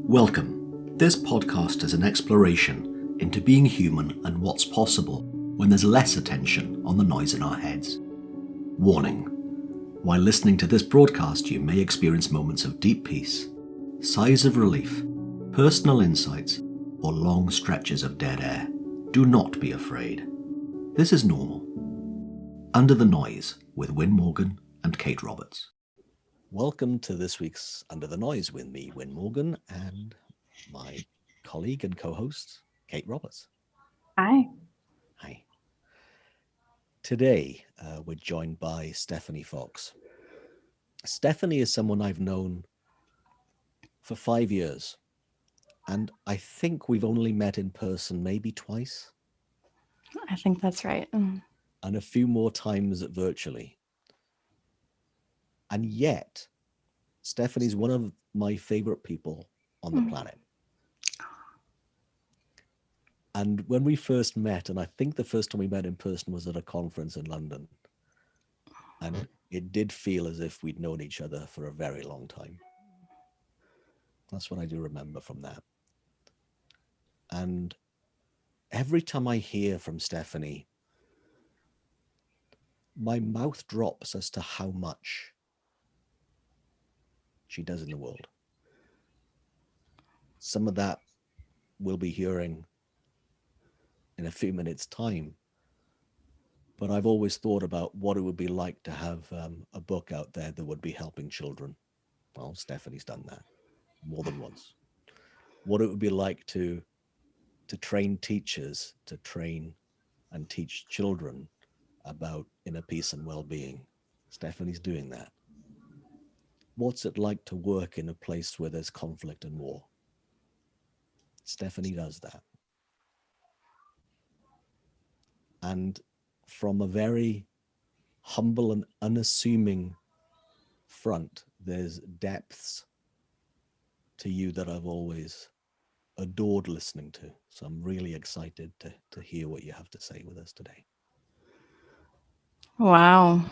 Welcome. This podcast is an exploration into being human and what's possible when there's less attention on the noise in our heads. Warning. While listening to this broadcast, you may experience moments of deep peace, sighs of relief, personal insights, or long stretches of dead air. Do not be afraid. This is normal. Under the Noise with Wyn Morgan and Kate Roberts. Welcome to this week's Under the Noise with me, Wyn Morgan, and my colleague and co-host, Kate Roberts. Hi. Hi. Today, we're joined by Stephanie Fox. Stephanie is someone I've known for 5 years, and I think we've only met in person maybe twice. I think that's right. And a few more times virtually. And yet, Stephanie's one of my favorite people on the planet. And when we first met, and I think the first time we met in person was at a conference in London, and it did feel as if we'd known each other for a very long time. That's what I do remember from that. And every time I hear from Stephanie, my mouth drops as to how much she does in the world. Some of that we'll be hearing in a few minutes' time. But I've always thought about what it would be like to have a book out there that would be helping children. Well, Stephanie's done that more than once. What it would be like to train teachers to train and teach children about inner peace and well-being. Stephanie's doing that. What's it like to work in a place where there's conflict and war? Stephanie does that. And from a very humble and unassuming front, there's depths to you that I've always adored listening to. So I'm really excited to hear what you have to say with us today. Wow.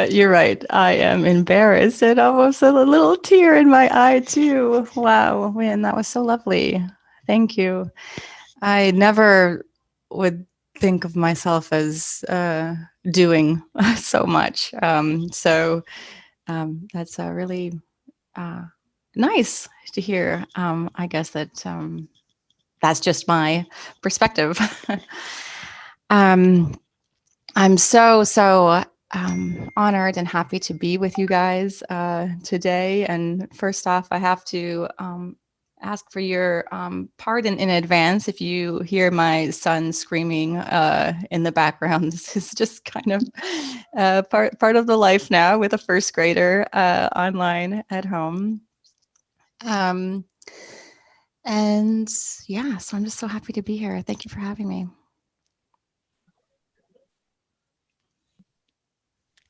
You're right. I am embarrassed and almost a little tear in my eye too. Wow, Wyn, that was so lovely. Thank you. I never would think of myself as doing so much. So that's really nice to hear. I guess that that's just my perspective. I'm so honored and happy to be with you guys today. And first off, I have to ask for your pardon in advance if you hear my son screaming in the background. This is just kind of part of the life now with a first grader online at home. And yeah, so I'm just so happy to be here. Thank you for having me.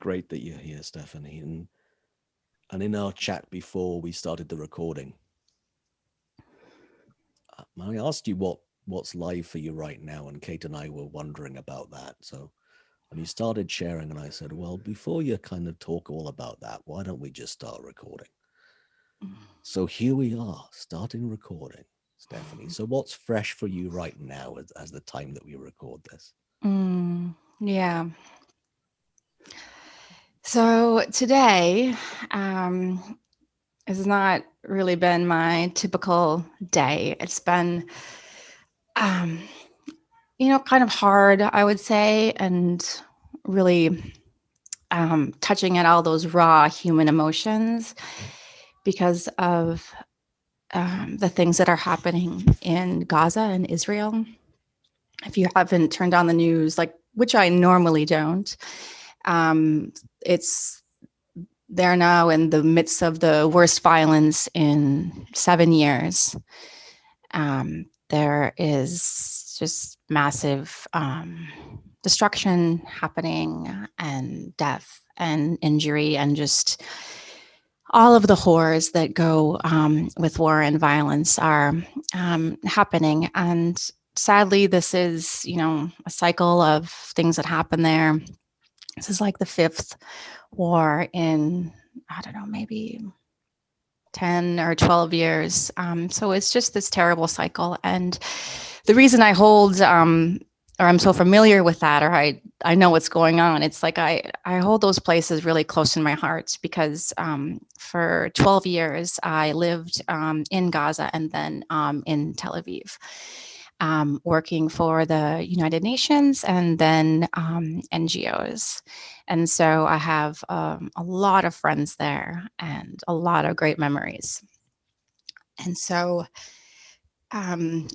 Great that you're here, Stephanie. And in our chat before we started the recording, I asked you what's live for you right now, and Kate and I were wondering about that. So when you started sharing, and I said, well, before you kind of talk all about that, why don't we just start recording? So here we are, starting recording, Stephanie. So what's fresh for you right now as the time that we record this? Yeah. So today has not really been my typical day. It's been, kind of hard, I would say, and really touching at all those raw human emotions because of the things that are happening in Gaza and Israel. If you haven't turned on the news, which I normally don't, they're now in the midst of the worst violence in 7 years. There is just massive destruction happening and death and injury and just all of the horrors that go with war and violence are happening. And sadly, this is, a cycle of things that happen there. This is like the fifth war in, I don't know, maybe 10 or 12 years. So it's just this terrible cycle. And the reason I hold, or I'm so familiar with that, or I know what's going on, it's like I hold those places really close in my heart because for 12 years, I lived in Gaza and then in Tel Aviv. Working for the United Nations and then NGOs. And so I have a lot of friends there and a lot of great memories. And so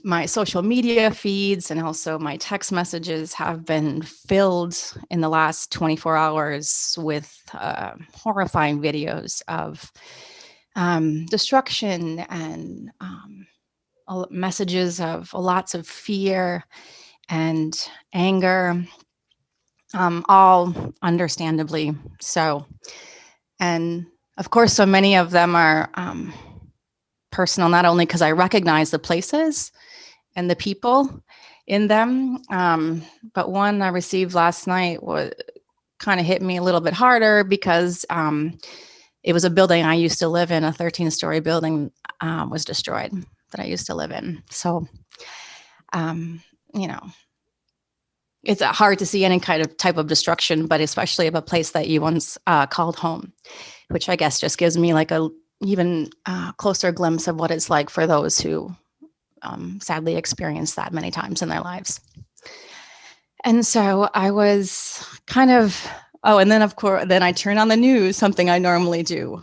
my social media feeds and also my text messages have been filled in the last 24 hours with horrifying videos of destruction and messages of lots of fear and anger, all understandably so. And of course, so many of them are personal, not only because I recognize the places and the people in them, but one I received last night kind of hit me a little bit harder because it was a building I used to live in, a 13-story building was destroyed that I used to live in. So, it's hard to see any kind of type of destruction, but especially of a place that you once called home, which I guess just gives me like a even closer glimpse of what it's like for those who sadly experience that many times in their lives. And so I was kind of, and then of course, then I turn on the news, something I normally do.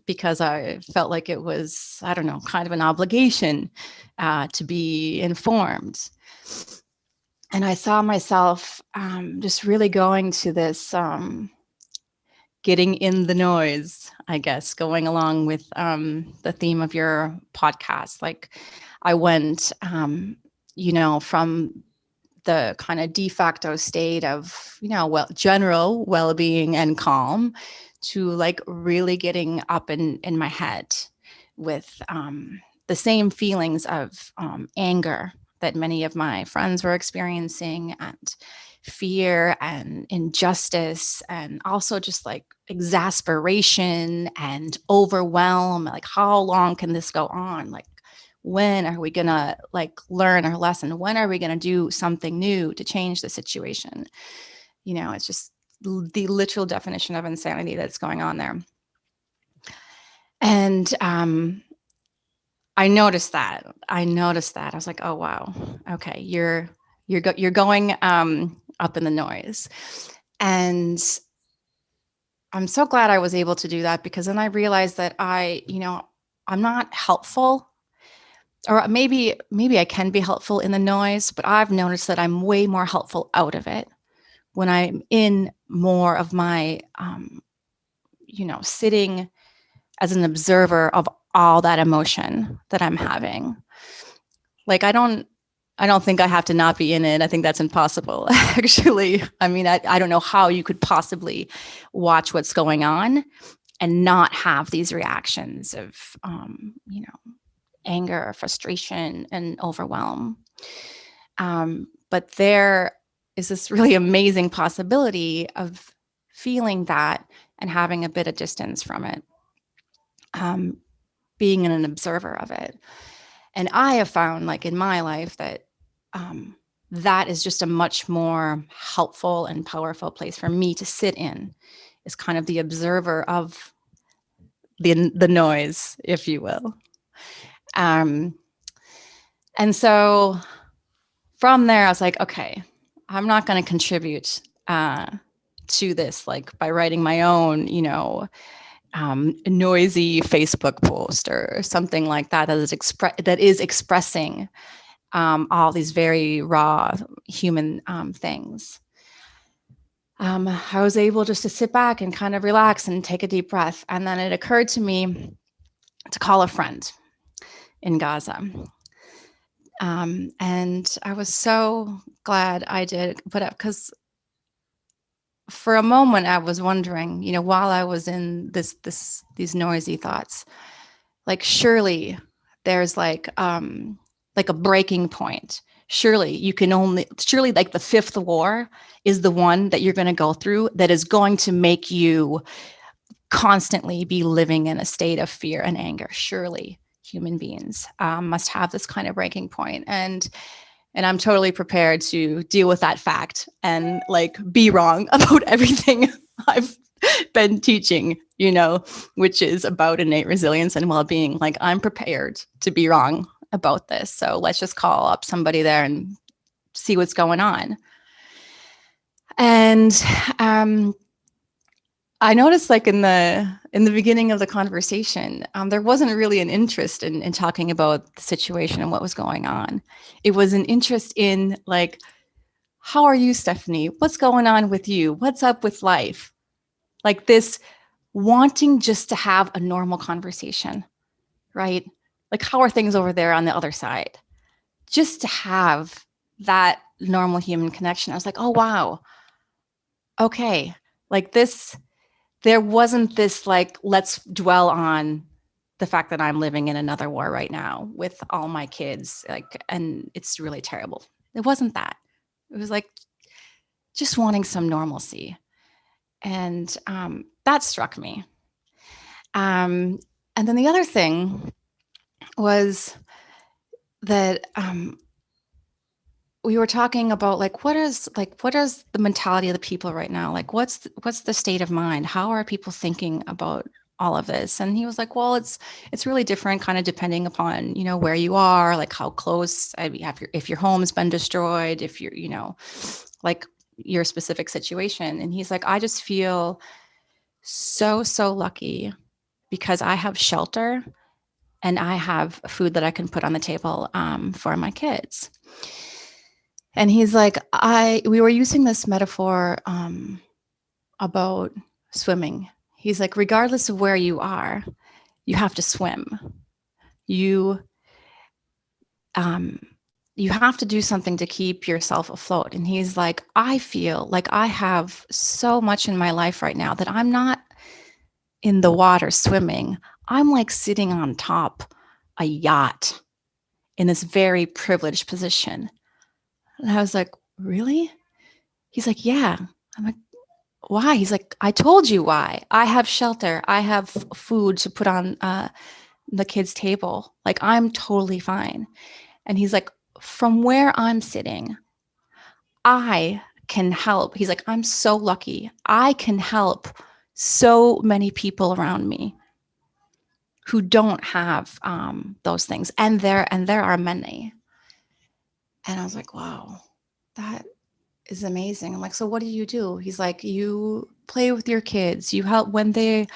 Because I felt like it was, I don't know, kind of an obligation to be informed. And I saw myself just really going to this, getting in the noise, I guess, going along with the theme of your podcast. Like I went, from the kind of de facto state of, general well-being and calm to like really getting up in my head with the same feelings of anger that many of my friends were experiencing, and fear and injustice, and also just like exasperation and overwhelm. Like, how long can this go on? Like, when are we gonna like learn our lesson? When are we gonna do something new to change the situation? It's just the literal definition of insanity that's going on there. And I noticed that. I was like, oh wow, okay, you're going up in the noise. And I'm so glad I was able to do that, because then I realized that I'm not helpful, or maybe I can be helpful in the noise, but I've noticed that I'm way more helpful out of it when I'm in more of my, sitting as an observer of all that emotion that I'm having. Like, I don't think I have to not be in it. I think that's impossible, actually. I mean, I don't know how you could possibly watch what's going on and not have these reactions of, anger, frustration, and overwhelm. But there is this really amazing possibility of feeling that and having a bit of distance from it, being an observer of it. And I have found, like in my life, that that is just a much more helpful and powerful place for me to sit in, is kind of the observer of the noise, if you will. And so from there, I was like, okay, I'm not going to contribute to this, like by writing my own, noisy Facebook post or something like that that is expressing all these very raw human things. I was able just to sit back and kind of relax and take a deep breath. And then it occurred to me to call a friend in Gaza. And I was so glad I did, because for a moment I was wondering, while I was in these noisy thoughts, like surely there's like a breaking point. Surely like the fifth war is the one that you're going to go through that is going to make you constantly be living in a state of fear and anger. Surely human beings must have this kind of breaking point. And I'm totally prepared to deal with that fact and like be wrong about everything I've been teaching, you know, which is about innate resilience and well-being. Like, I'm prepared to be wrong about this. So let's just call up somebody there and see what's going on. And I noticed, like, in the beginning of the conversation, there wasn't really an interest in talking about the situation and what was going on. It was an interest in, like, how are you, Stephanie? What's going on with you? What's up with life? Like, this wanting just to have a normal conversation, right? Like, how are things over there on the other side? Just to have that normal human connection. I was like, oh, wow. Okay. Like, this, there wasn't this, like, let's dwell on the fact that I'm living in another war right now with all my kids, like, and it's really terrible. It wasn't that. It was like just wanting some normalcy. And that struck me. And then the other thing was that we were talking about, like, what is the mentality of the people right now? Like, what's the state of mind? How are people thinking about all of this? And he was like, well, it's really different, kind of depending upon, you know, where you are, like how close, if your home's been destroyed, if you're, you know, like your specific situation. And he's like, I just feel so lucky because I have shelter and I have food that I can put on the table for my kids. And he's like, we were using this metaphor about swimming. He's like, regardless of where you are, you have to swim. You have to do something to keep yourself afloat. And he's like, I feel like I have so much in my life right now that I'm not in the water swimming. I'm like sitting on top a yacht in this very privileged position. And I was like, really? He's like, yeah. I'm like, why? He's like, I told you why. I have shelter. I have food to put on the kids' table. Like, I'm totally fine. And he's like, from where I'm sitting, I can help. He's like, I'm so lucky. I can help so many people around me who don't have those things. And there are many. And I was like, wow, that is amazing. I'm like, so what do you do? He's like, you play with your kids. You help when they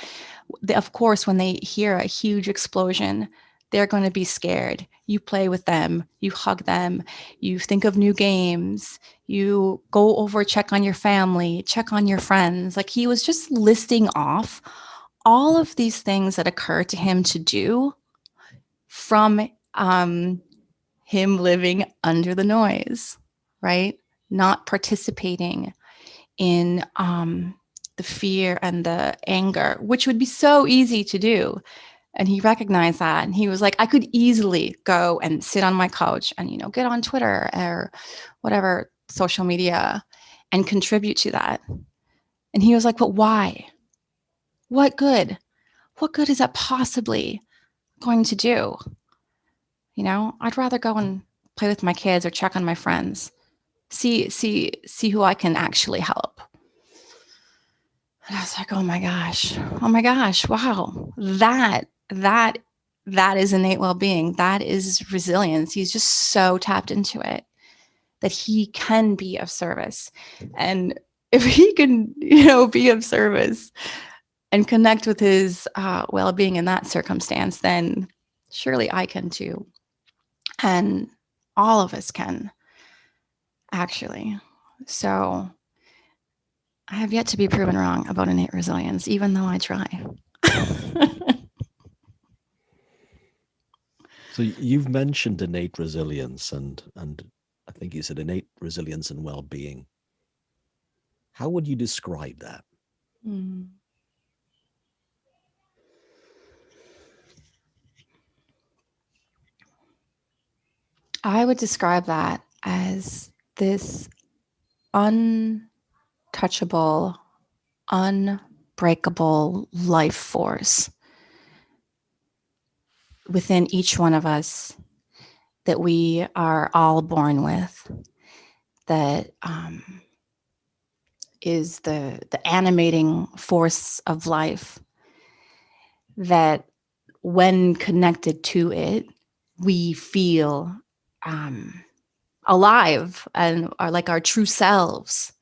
of course, when they hear a huge explosion, they're going to be scared. You play with them, you hug them, you think of new games, you go over, check on your family, check on your friends. Like, he was just listing off all of these things that occur to him to do from him living under the noise, right? Not participating in the fear and the anger, which would be so easy to do. And he recognized that. And he was like, I could easily go and sit on my couch and, you know, get on Twitter or whatever social media and contribute to that. And he was like, but why? What good? What good is that possibly going to do? You know, I'd rather go and play with my kids or check on my friends, see who I can actually help. And I was like, oh my gosh, wow, that is innate well-being. That is resilience. He's just so tapped into it that he can be of service. And if he can, you know, be of service and connect with his well-being in that circumstance, then surely I can too. And all of us can, actually. So I have yet to be proven wrong about innate resilience, even though I try. So you've mentioned innate resilience and I think you said innate resilience and well-being. How would you describe that? I would describe that as this untouchable, unbreakable unbreakable life force within each one of us that we are all born with, that is the animating force of life, that when connected to it, we feel alive and are like our true selves.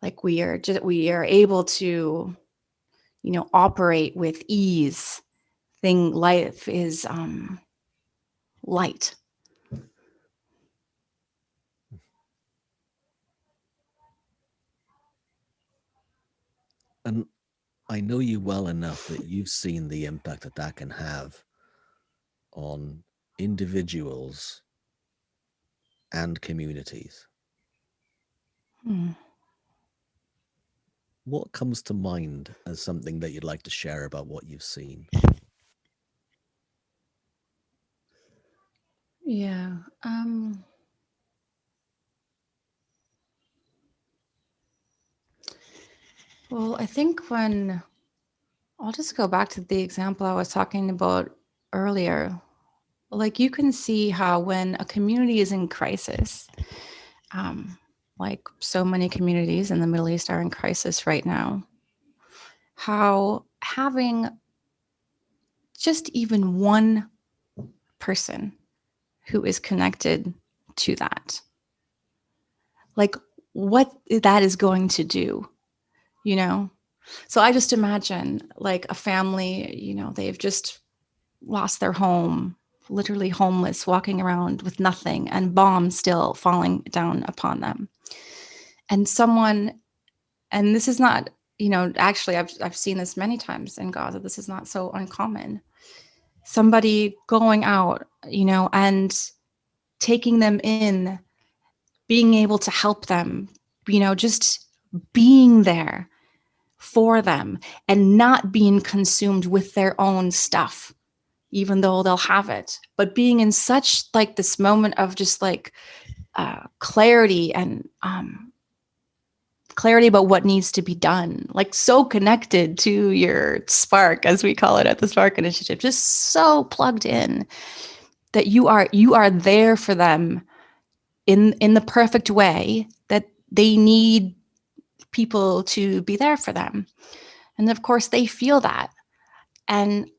Like we are able to, operate with ease. Life is light. And I know you well enough that you've seen the impact that that can have on individuals and communities. What comes to mind as something that you'd like to share about what you've seen? Yeah. Well, I think I'll just go back to the example I was talking about earlier. Like you can see how when a community is in crisis, like so many communities in the Middle East are in crisis right now, how having just even one person who is connected to that, like what that is going to do, So I just imagine like a family, they've just lost their home, literally homeless, walking around with nothing and bombs still falling down upon them. And this is not, actually I've seen this many times in Gaza. This is not so uncommon. Somebody going out, and taking them in, being able to help them, just being there for them and not being consumed with their own stuff, even though they'll have it, but being in such like this moment of just like clarity and clarity about what needs to be done, like so connected to your spark, as we call it at the Spark Initiative, just so plugged in that you are there for them in the perfect way that they need people to be there for them. And of course they feel that. And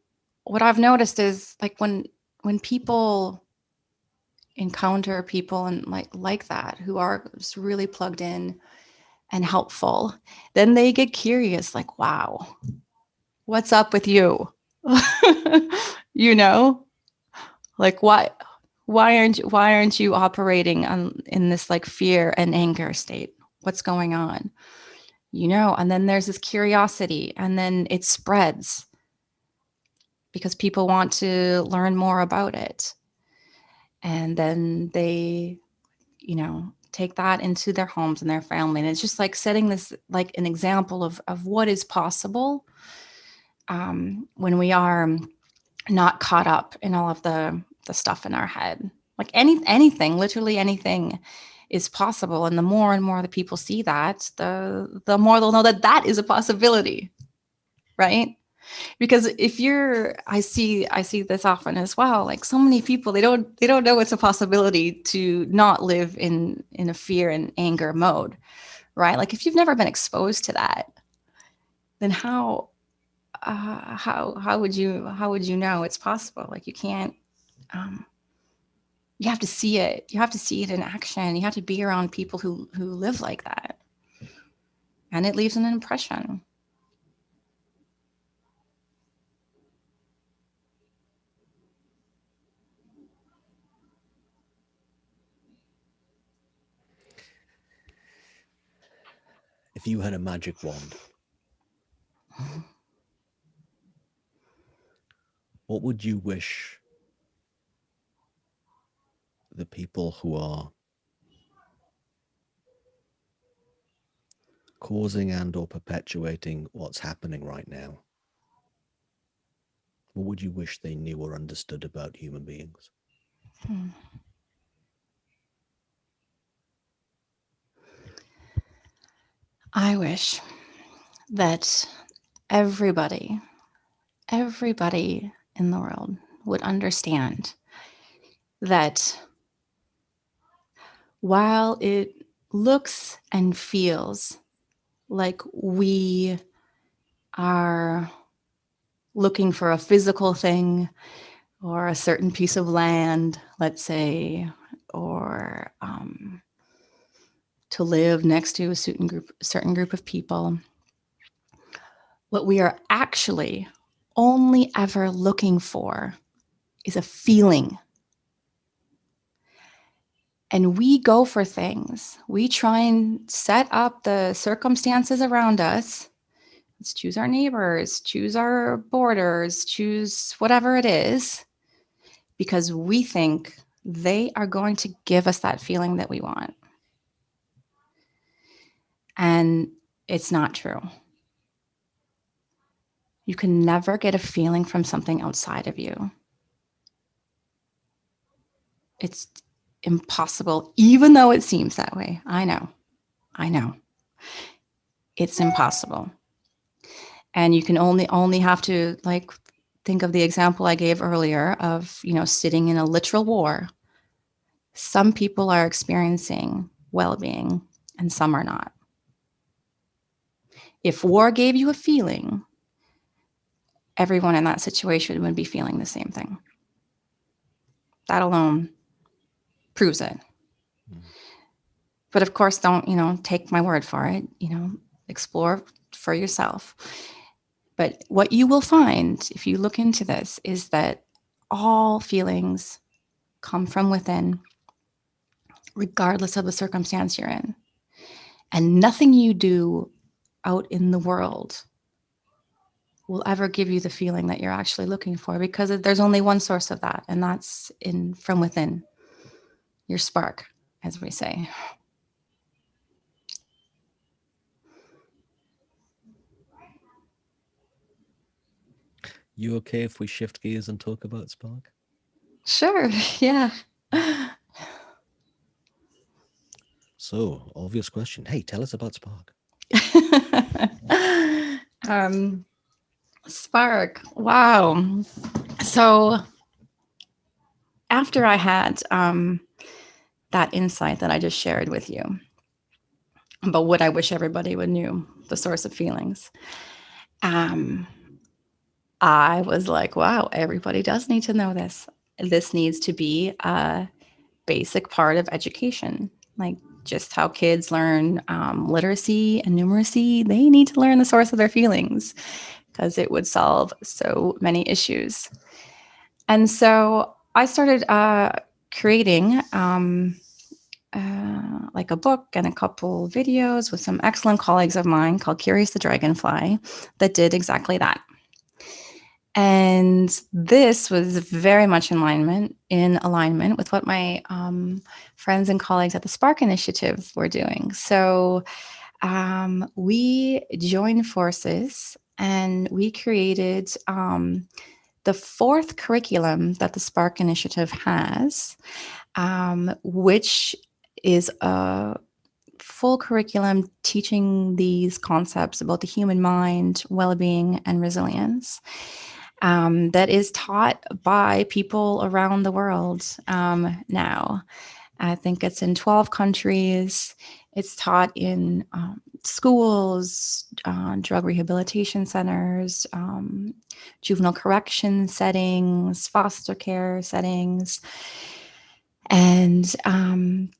what I've noticed is like when people encounter people and like that who are just really plugged in and helpful, then they get curious, like, wow, what's up with you? Like why aren't you operating in this like fear and anger state? What's going on? And then there's this curiosity, and then it spreads because people want to learn more about it. And then they, take that into their homes and their family. And it's just like setting this, like an example of what is possible when we are not caught up in all of the stuff in our head. Like anything, literally anything is possible. And the more and more that people see that, the more they'll know that that is a possibility, right? Because I see this often as well, like so many people, they don't know it's a possibility to not live in a fear and anger mode, right? Like if you've never been exposed to that, then how would you know it's possible? Like you can't, you have to see it in action. You have to be around people who live like that, and it leaves an impression. If you had a magic wand, what would you wish the people who are causing and or perpetuating what's happening right now, what would you wish they knew or understood about human beings? I wish that everybody in the world would understand that while it looks and feels like we are looking for a physical thing or a certain piece of land, let's say, or to live next to a certain group of people, what we are actually only ever looking for is a feeling. And we go for things. We try and set up the circumstances around us. Let's choose our neighbors, choose our borders, choose whatever it is, because we think they are going to give us that feeling that we want. And it's not true. You can never get a feeling from something outside of you. It's impossible, even though it seems that way. I know. It's impossible. And you can only have to like think of the example I gave earlier of, sitting in a literal war. Some people are experiencing well-being and some are not. If war gave you a feeling, everyone in that situation would be feeling the same thing. That alone proves it. But of course, don't, take my word for it, explore for yourself. But what you will find if you look into this is that all feelings come from within, regardless of the circumstance you're in. And nothing you do out in the world will ever give you the feeling that you're actually looking for, because there's only one source of that, and that's from within, your spark, as we say. You okay if we shift gears and talk about spark? Sure, yeah. So, obvious question. Hey, tell us about spark. Spark. Wow. So after I had that insight that I just shared with you about what I wish everybody would know, the source of feelings, I was like, wow, everybody does need to know this. This needs to be a basic part of education. Like just how kids learn literacy and numeracy, they need to learn the source of their feelings, because it would solve so many issues. And so I started creating like a book and a couple videos with some excellent colleagues of mine called Curious the Dragonfly that did exactly that. And this was very much in alignment with what my friends and colleagues at the Spark Initiative were doing. So we joined forces and we created the fourth curriculum that the Spark Initiative has, which is a full curriculum teaching these concepts about the human mind, well-being, and resilience. That is taught by people around the world now. I think it's in 12 countries. It's taught in schools, drug rehabilitation centers, juvenile correction settings, foster care settings. And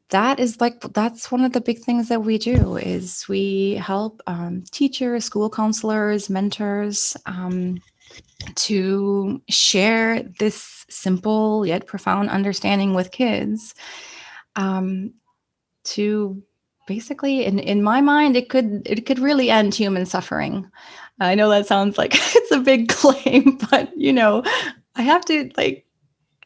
that's one of the big things that we do is we help teachers, school counselors, mentors to share this simple yet profound understanding with kids, to basically, in my mind, it could really end human suffering. I know that sounds like it's a big claim, but I have to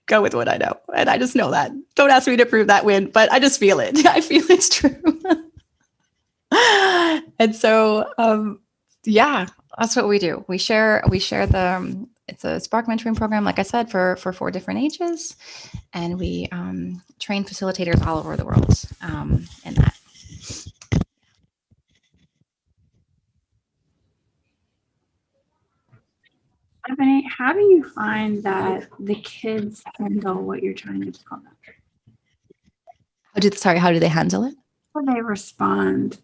go with what I know, and I just know that. Don't ask me to prove that, Wyn, but I just feel it. I feel it's true. And so, yeah, that's what we do. We share the. It's a Spark mentoring program, like I said, for 4 different ages, and we train facilitators all over the world in that. Stephanie, how do you find that the kids handle what you're trying to tell them? How do they handle it? How do they respond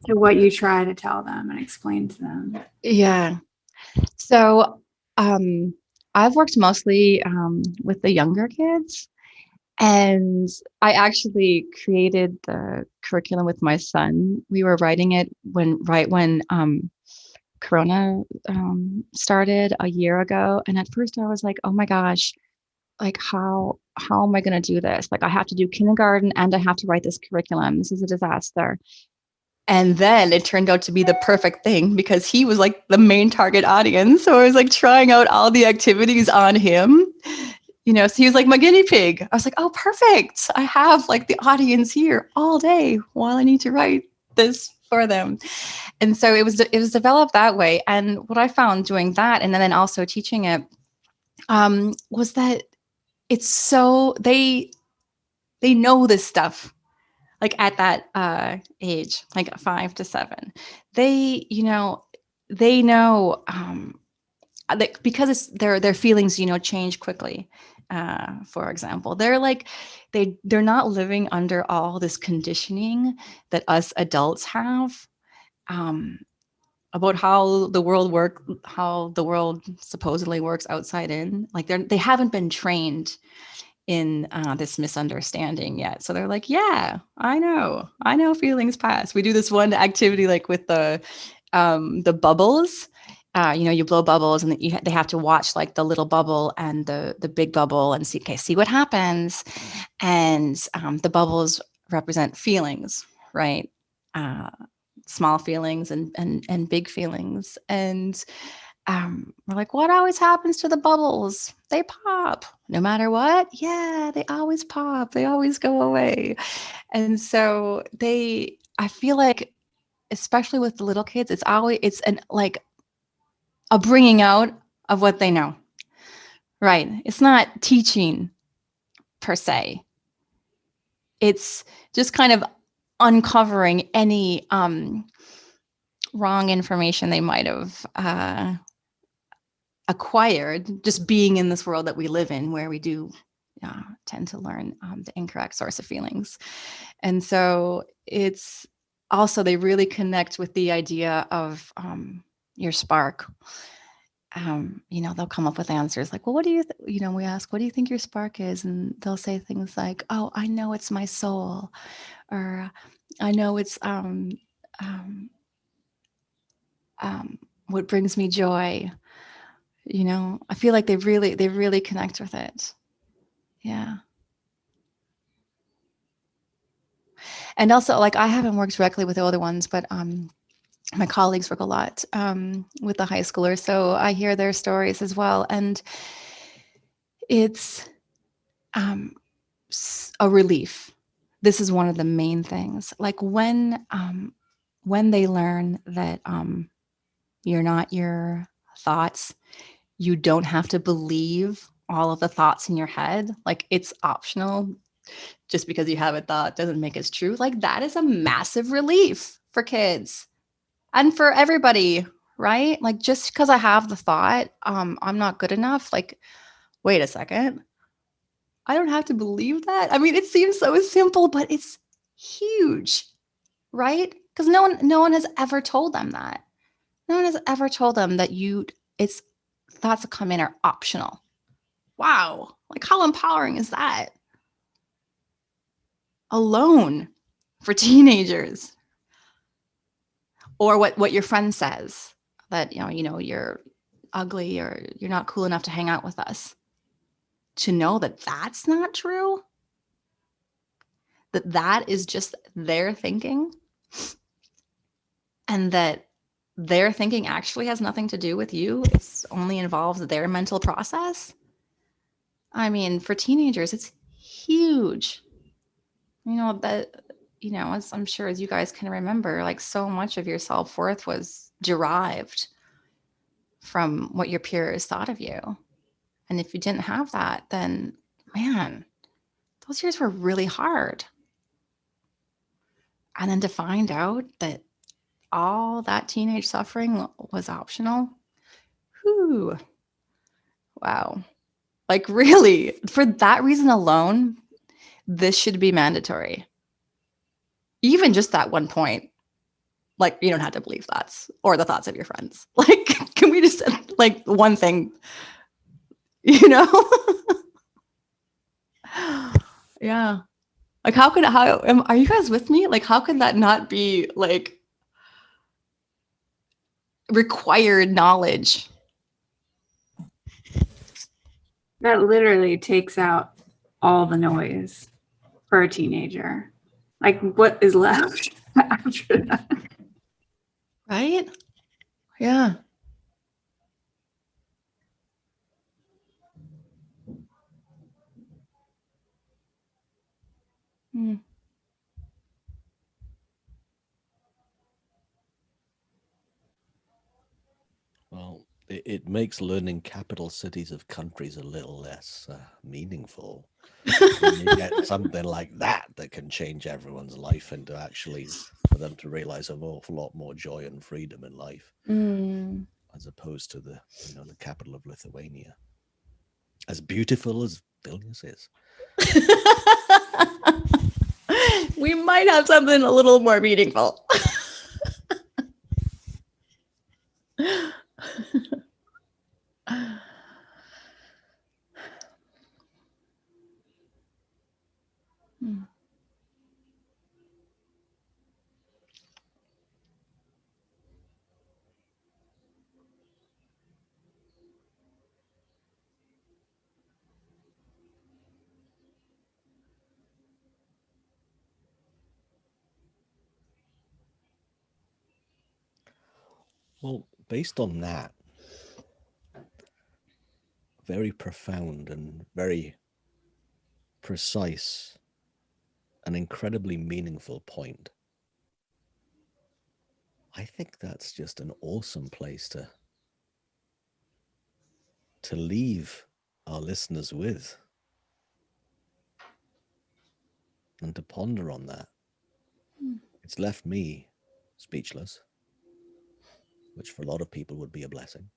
to what you try to tell them and explain to them? Yeah. So I've worked mostly with the younger kids, and I actually created the curriculum with my son. We were writing it right when Corona started a year ago, and at first I was like, oh my gosh, like how am I going to do this? Like I have to do kindergarten and I have to write this curriculum. This is a disaster. And then it turned out to be the perfect thing because he was like the main target audience. So I was like trying out all the activities on him, so he was like my guinea pig. I was like, oh, perfect. I have like the audience here all day while I need to write this for them. And so it was developed that way. And what I found doing that and then also teaching it was that it's so they know this stuff. Like at that age, like 5 to 7, they know because it's their feelings, change quickly. For example, they're not living under all this conditioning that us adults have about how the world supposedly works outside in. Like they haven't been trained in this misunderstanding yet. So they're like, yeah, I know feelings pass. We do this one activity like with the bubbles. You blow bubbles and they have to watch like the little bubble and the big bubble and see what happens. And the bubbles represent feelings, right? Small feelings and big feelings. And we're like, what always happens to the bubbles? They pop no matter what. Yeah, they always pop. They always go away. And so I feel like, especially with the little kids, it's a bringing out of what they know, right? It's not teaching per se. It's just kind of uncovering any wrong information they might have acquired just being in this world that we live in, where we do tend to learn the incorrect source of feelings. And so it's also, they really connect with the idea of your spark. They'll come up with answers like, well, what do you, we ask, what do you think your spark is? And they'll say things like, oh, I know it's my soul, or I know it's what brings me joy. I feel like they really connect with it. Yeah. And also, like, I haven't worked directly with the older ones, but my colleagues work a lot with the high schoolers, so I hear their stories as well. And it's a relief. This is one of the main things. Like when they learn that you're not your thoughts, you don't have to believe all of the thoughts in your head. Like, it's optional. Just because you have a thought doesn't make it true. Like, that is a massive relief for kids and for everybody, right? Like, just because I have the thought, I'm not good enough. Like, wait a second. I don't have to believe that. I mean, it seems so simple, but it's huge, right? Because no one has ever told them that. No one has ever told them that it's thoughts that come in are optional. Wow. Like, how empowering is that? Alone for teenagers. Or what your friend says, that you're ugly or you're not cool enough to hang out with us. To know that that's not true, that is just their thinking, and that their thinking actually has nothing to do with you. It's only involves their mental process. I mean, for teenagers, it's huge. As I'm sure as you guys can remember, like, so much of your self-worth was derived from what your peers thought of you. And if you didn't have that, then, man, those years were really hard. And then to find out that all that teenage suffering was optional, Whew. Wow. Like really, for that reason alone, this should be mandatory. Even just that one point. Like, you don't have to believe thoughts or the thoughts of your friends. Like, can we just, like, one thing, you know? Yeah. Like, are you guys with me? Like, how could that not be, like, required knowledge? That literally takes out all the noise for a teenager. Like, what is left after that? Right? Yeah. Hmm. Well, it makes learning capital cities of countries a little less meaningful. When you get something like that can change everyone's life, and to actually for them to realize an awful lot more joy and freedom in life, as opposed to the capital of Lithuania, as beautiful as Vilnius is. We might have something a little more meaningful. Well, based on that, very profound and very precise and incredibly meaningful point, I think that's just an awesome place to leave our listeners with and to ponder on that. It's left me speechless, which for a lot of people would be a blessing.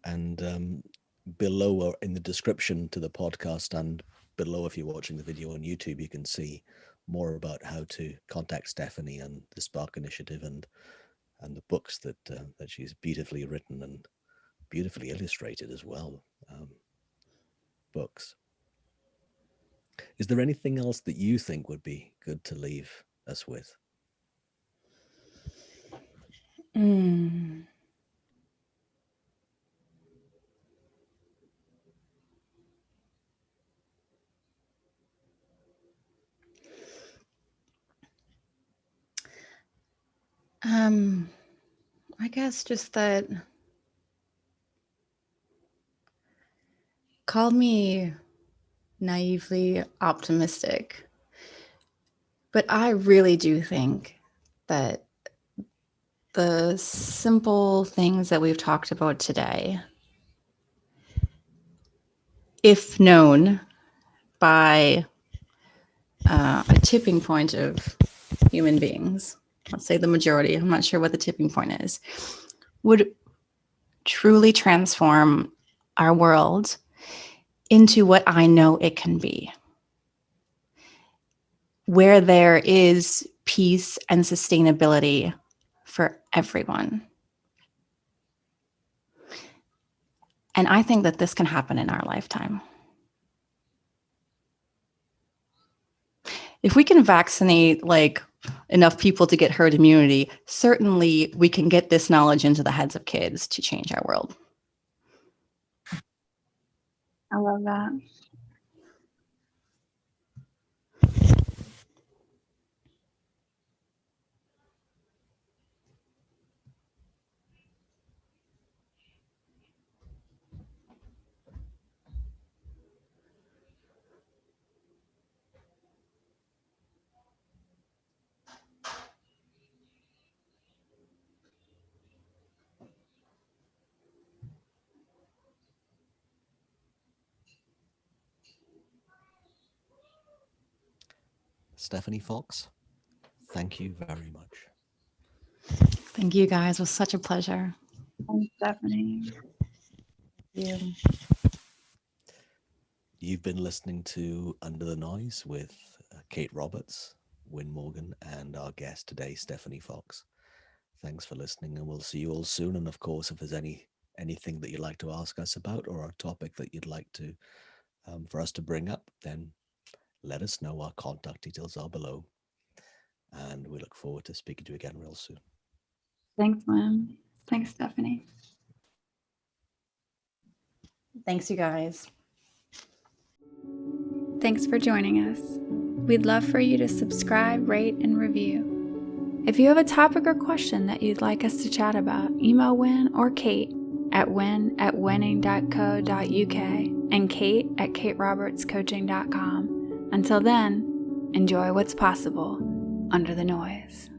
And below, or in the description to the podcast, and below, if you're watching the video on YouTube, you can see more about how to contact Stephanie and the Spark Initiative and the books that she's beautifully written and beautifully illustrated as well. Books. Is there anything else that you think would be good to leave us with? I guess just that, call me naively optimistic, but I really do think that the simple things that we've talked about today, if known by a tipping point of human beings, let's say the majority, I'm not sure what the tipping point is, would truly transform our world into what I know it can be, where there is peace and sustainability for everyone. And I think that this can happen in our lifetime. If we can vaccinate like enough people to get herd immunity, certainly we can get this knowledge into the heads of kids to change our world. I love that. Stephanie Fox, thank you very much. Thank you guys. It was such a pleasure. Thanks, Stephanie. Yeah. You've been listening to Under the Noise with Kate Roberts, Wyn Morgan, and our guest today, Stephanie Fox. Thanks for listening, and we'll see you all soon. And of course, if there's anything that you'd like to ask us about, or a topic that you'd like to for us to bring up, then let us know. Our contact details are below, and we look forward to speaking to you again real soon. Thanks, Wyn. Thanks, Stephanie. Thanks, you guys. Thanks for joining us. We'd love for you to subscribe, rate, and review. If you have a topic or question that you'd like us to chat about, email Wyn or Kate at wyn@winning.co.uk and Kate at katerobertscoaching.com. Until then, enjoy what's possible under the noise.